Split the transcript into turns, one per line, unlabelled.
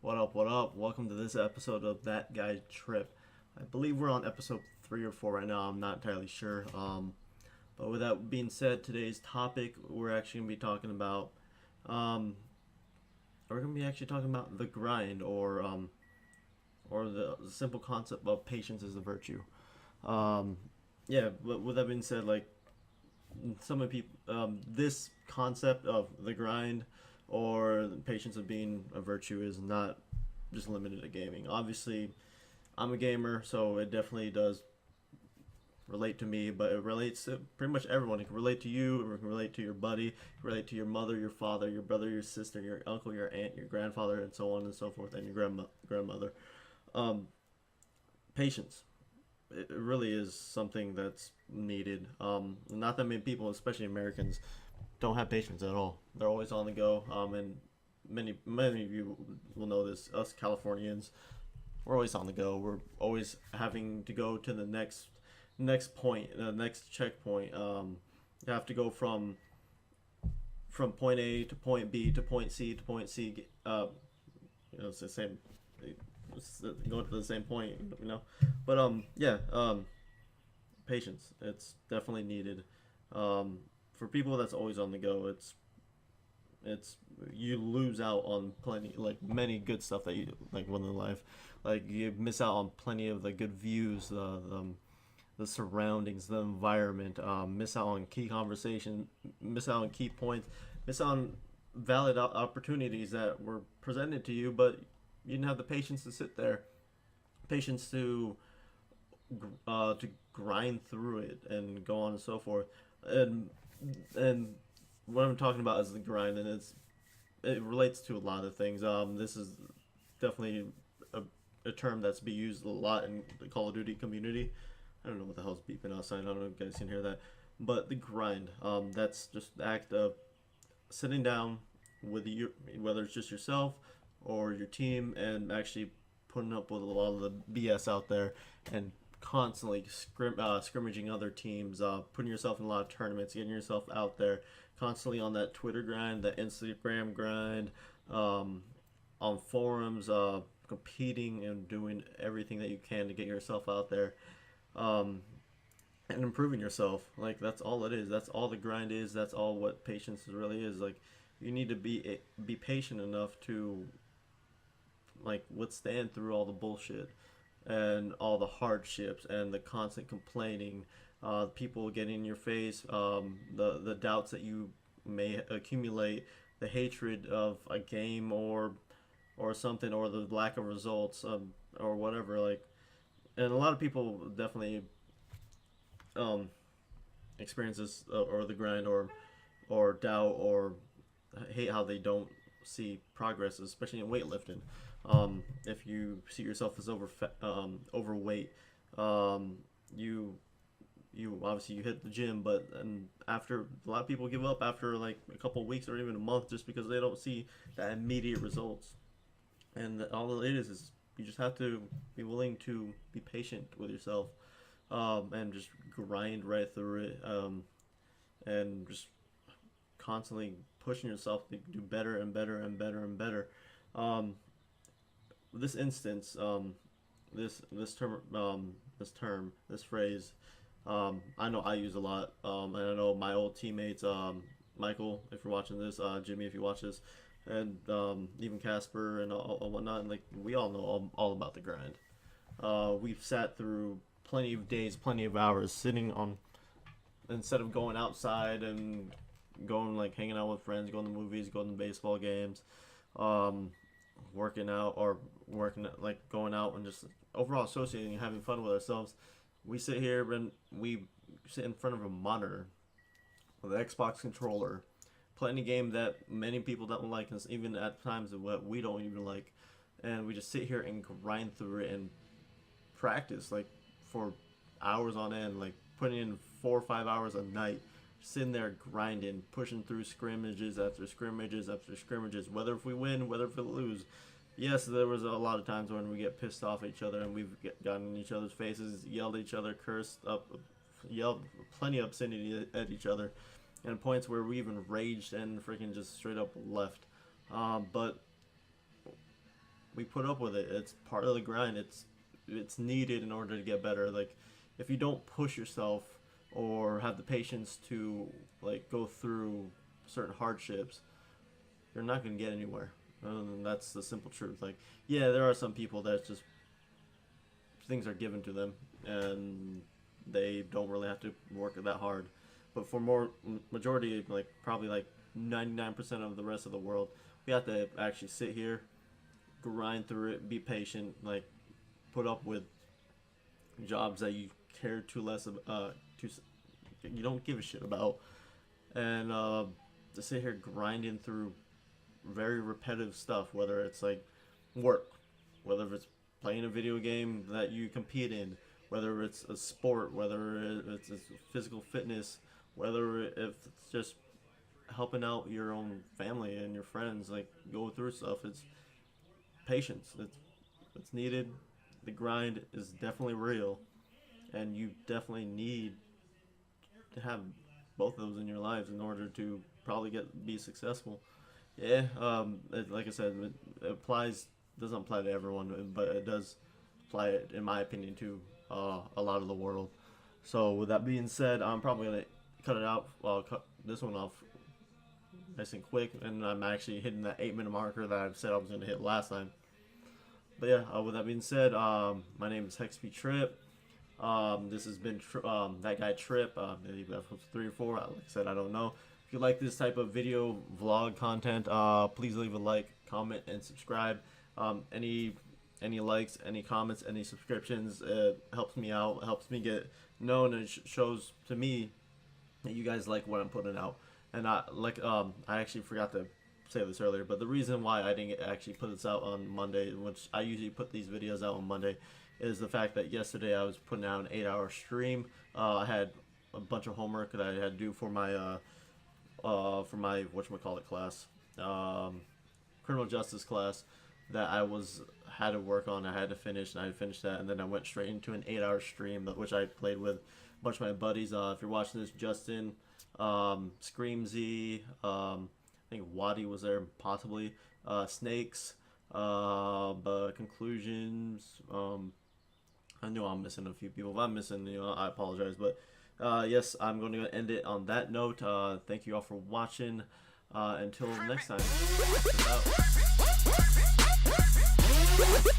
What up, what up? Welcome to this episode of That Guy Trip. I believe we're on episode 3 or 4 right now. I'm not entirely sure. But with that being said, today's topic we're actually going to be talking about. Um, we're going to be actually talking about the grind, or the simple concept of patience as a virtue. Um, yeah, but with that being said, like some of the people, this concept of the grind or the patience of being a virtue is not just limited to gaming. Obviously, I'm a gamer, so it definitely does relate to me, but it relates to pretty much everyone. It can relate to you, it can relate to your buddy, it can relate to your mother, your father, your brother, your sister, your uncle, your aunt, your grandfather, and so on and so forth, and your grandmother. Um, Patience. It really is something that's needed. Not that many people, especially Americans, don't have patience at all. They're always on the go. And many of you will know this. Us Californians, we're always on the go. We're always having to go to the next point, the next checkpoint. You have to go from point A to point B to point C to point C. It's the same. It's going to the same point, you know. But yeah. Patience. It's definitely needed. For people that's always on the go, it's you lose out on plenty, like many good stuff that you like win in life. Like you miss out on plenty of the good views, the surroundings, the environment. Miss out on key conversation. Miss out on key points. Miss out on valid opportunities that were presented to you, but you didn't have the patience to sit there, patience to grind through it and go on and so forth. And what I'm talking about is the grind, and it relates to a lot of things. This is definitely a, a term that's be used a lot in the Call of Duty community. I don't know what the hell's beeping outside. I don't know if you guys can hear that, but the grind. That's just the act of sitting down with you, whether it's just yourself or your team, and actually putting up with a lot of the BS out there and constantly scrimmaging other teams, putting yourself in a lot of tournaments, getting yourself out there, constantly on that Twitter grind, that Instagram grind, on forums, competing and doing everything that you can to get yourself out there, um, and improving yourself. Like that's all it is. That's all the grind is. That's all what patience really is. Like you need to be patient enough to like withstand through all the bullshit and all the hardships and the constant complaining, people getting in your face, the doubts that you may accumulate, the hatred of a game or something, or the lack of results, or whatever. Like, and a lot of people definitely um, experience this, or the grind, or doubt, or hate how they don't see progress, especially in weightlifting. If you see yourself as overweight, um, you you obviously you hit the gym, but and after a lot of people give up after like a couple weeks or even a month just because they don't see that immediate results. And all it is you just have to be willing to be patient with yourself, and just grind right through it, and just constantly pushing yourself to do better and better and better and better. Um, this instance, this phrase, I know I use a lot, and I know my old teammates, Michael, if you're watching this, Jimmy, if you watch this, and even Casper and all whatnot, and like we all know all about the grind. We've sat through plenty of days, plenty of hours sitting on instead of going outside and going like hanging out with friends, going to movies, going to baseball games, um, working out or working like going out and just overall associating and having fun with ourselves. We sit here and we sit in front of a monitor with an Xbox controller, playing a game that many people don't like, and even at times what we don't even like, and we just sit here and grind through it and practice like for hours on end, like putting in 4 or 5 hours a night, sitting there grinding, pushing through scrimmages after scrimmages after scrimmages, whether if we win, whether if we lose. Yes, there was a lot of times when we get pissed off at each other and we've gotten in each other's faces, yelled at each other, cursed up, yelled plenty of obscenity at each other. and points where we even raged and freaking just straight up left. But we put up with it. It's part of the grind. It's needed in order to get better. Like, if you don't push yourself or have the patience to like go through certain hardships, you're not gonna get anywhere. And that's the simple truth. Like, yeah, there are some people that just things are given to them and they don't really have to work that hard. But for majority, like probably like 99% of the rest of the world, we have to actually sit here, grind through it, be patient, like put up with jobs that you care too less about, you don't give a shit about, and to sit here grinding through very repetitive stuff, whether it's like work, whether it's playing a video game that you compete in, whether it's a sport, whether it's physical fitness, whether if it's just helping out your own family and your friends, like go through stuff. It's patience. It's needed. The grind is definitely real, and you definitely need to have both of those in your lives in order to probably be successful. Yeah, like I said, it doesn't apply to everyone, but it does apply, in my opinion, to a lot of the world. So with that being said, I'm probably gonna cut it out. I'll cut this one off nice and quick, and I'm actually hitting that 8-minute marker that I said I was gonna hit last time. But yeah, with that being said, my name is Heightened Experience. This has been That Guy Trip. Maybe episode 3 or 4. Like I said, I don't know. If you like this type of video vlog content, please leave a like, comment, and subscribe. Any likes, any comments, any subscriptions, it helps me out. It helps me get known, and it shows to me that you guys like what I'm putting out. And I actually forgot to say this earlier, but the reason why I didn't actually put this out on Monday, which I usually put these videos out on Monday, is the fact that yesterday I was putting out an 8-hour stream. I had a bunch of homework that I had to do for my whatchamacallit class, criminal justice class, that had to work on. I had to finish, and I finished that, and then I went straight into an 8-hour stream, which I played with a bunch of my buddies. If you're watching this, Justin, Screamzy, I think Waddy was there, possibly, Snakes, but Conclusions. I know I'm missing a few people. If I'm missing, I apologize. But yes, I'm going to end it on that note. Thank you all for watching. Until next time. Peace out.